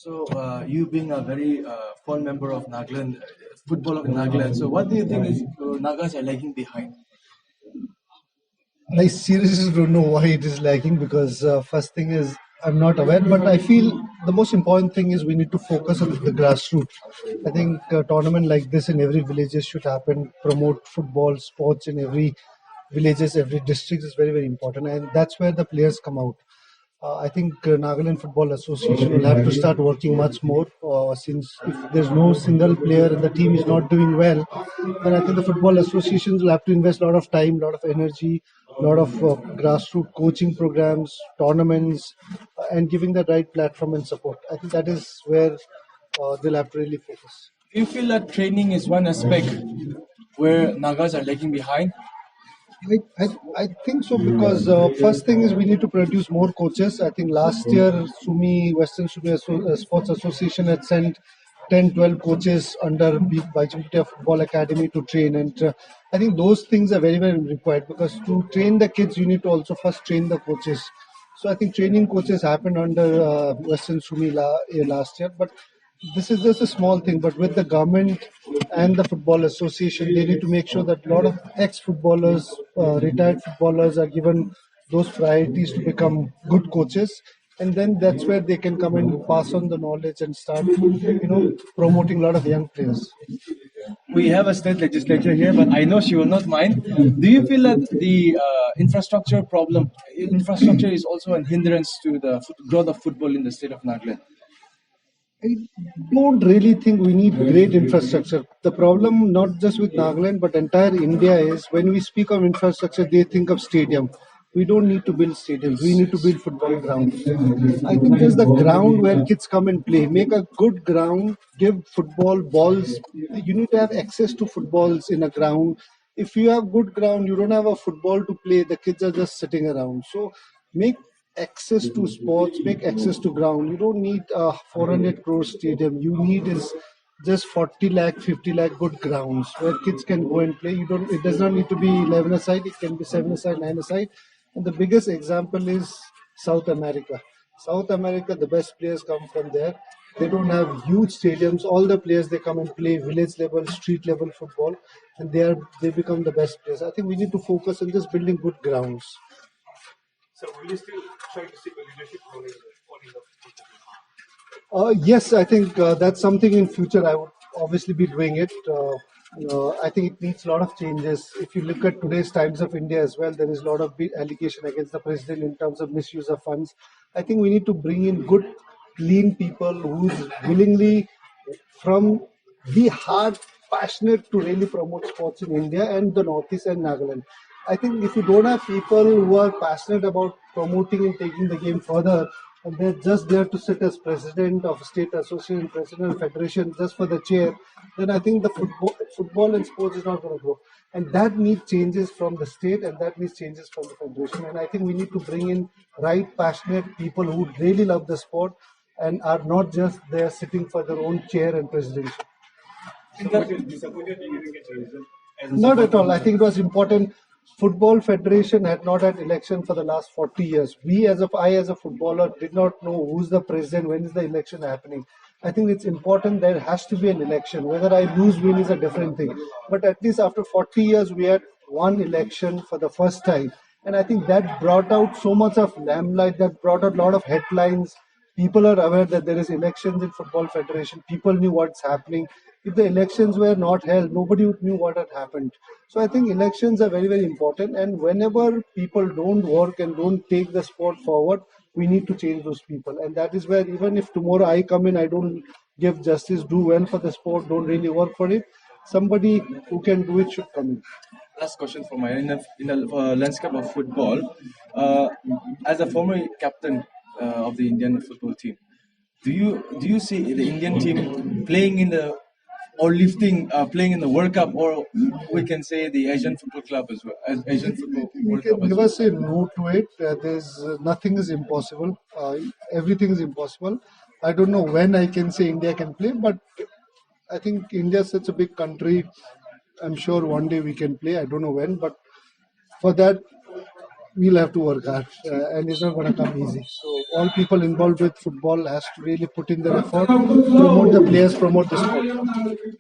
So, you being a very fond member of Nagaland, football of Nagaland, so what do you think is Nagas are lagging behind? I seriously don't know why it is lagging because first thing is I'm not aware, but I feel the most important thing is we need to focus on the grassroots. I think a tournament like this in every villages should happen. Promote football, sports in every villages, every district is very important, and that's where the players come out. I think Nagaland Football Association will have to start working much more since if there's no single player and the team is not doing well, then I think the football associations will have to invest a lot of time, a lot of energy, a lot of grassroots coaching programs, tournaments, and giving the right platform and support. I think that is where they'll have to really focus. Do you feel that training is one aspect where Nagas are lagging behind? I think so because first thing is we need to produce more coaches. I think last year Western Sumi Sports Association had sent 10, 12 coaches under Bhaichung Football Academy to train, and I think those things are very required because to train the kids you need to also first train the coaches. So I think training coaches happened under Western Sumi last year, but this is just a small thing, but with the government and the football association, they need to make sure that a lot of ex-footballers, retired footballers, are given those priorities to become good coaches, and then that's where they can come and pass on the knowledge and start, promoting a lot of young players. We have a state legislature here, but I know she will not mind. Do you feel that the infrastructure is also a hindrance to the growth of football in the state of Nagaland? I don't really think we need great infrastructure. The problem, not just with Nagaland, but entire India is when we speak of infrastructure, they think of stadium. We don't need to build stadiums. We need to build football grounds. I think just the ground where kids come and play. Make a good ground. Give football balls. You need to have access to footballs in a ground. If you have good ground, you don't have a football to play. The kids are just sitting around. So make access to sports, make access to ground. You don't need a 400 crore stadium. You need is just 40 lakh, 50 lakh good grounds where kids can go and play. You don't. It does not need to be 11 aside. It can be 7 aside, 9 aside. And the biggest example is South America. South America, the best players come from there. They don't have huge stadiums. All the players they come and play village level, street level football, and they become the best players. I think we need to focus on just building good grounds. So will you still try to seek a leadership role in the Yes, I think that's something in future I would obviously be doing it. I think it needs a lot of changes. If you look at today's Times of India as well, there is a lot of big allegation against the president in terms of misuse of funds. I think we need to bring in good, clean people who's willingly from the heart passionate to really promote sports in India and the Northeast and Nagaland. I think if you don't have people who are passionate about promoting and taking the game further, and they're just there to sit as president of a state association, president of federation, just for the chair, then I think the football and sports is not going to grow. And that needs changes from the state, and that needs changes from the federation. And I think we need to bring in right, passionate people who really love the sport and are not just there sitting for their own chair and presidency. So was it disappointed you didn't get a result? Not at all. I think it was important. Football Federation had not had election for the last 40 years. I as a footballer did not know who's the president, when is the election happening. I think it's important there has to be an election. Whether I lose, win is a different thing. But at least after 40 years, we had one election for the first time. And I think that brought out so much of limelight, that brought out a lot of headlines. People are aware that there is elections in Football Federation. People knew what's happening. If the elections were not held, nobody knew what had happened. So I think elections are very important. And whenever people don't work and don't take the sport forward, we need to change those people. And that is where even if tomorrow I come in, I don't give justice, do well for the sport, don't really work for it, somebody who can do it should come in. Last question for my in the landscape of football. As a former captain of the Indian football team, do you see the Indian team playing in the or lifting playing in the World Cup, or we can say the Asian Football Club as well, as Asian Football We World Cup can as never well? say no to it. There's nothing is impossible. Everything is impossible. I don't know when I can say India can play, but I think India is such a big country. I'm sure one day we can play. I don't know when, but for that we'll have to work hard, and it's not going to come easy. So all people involved with football has to really put in their effort, promote the players, promote the sport.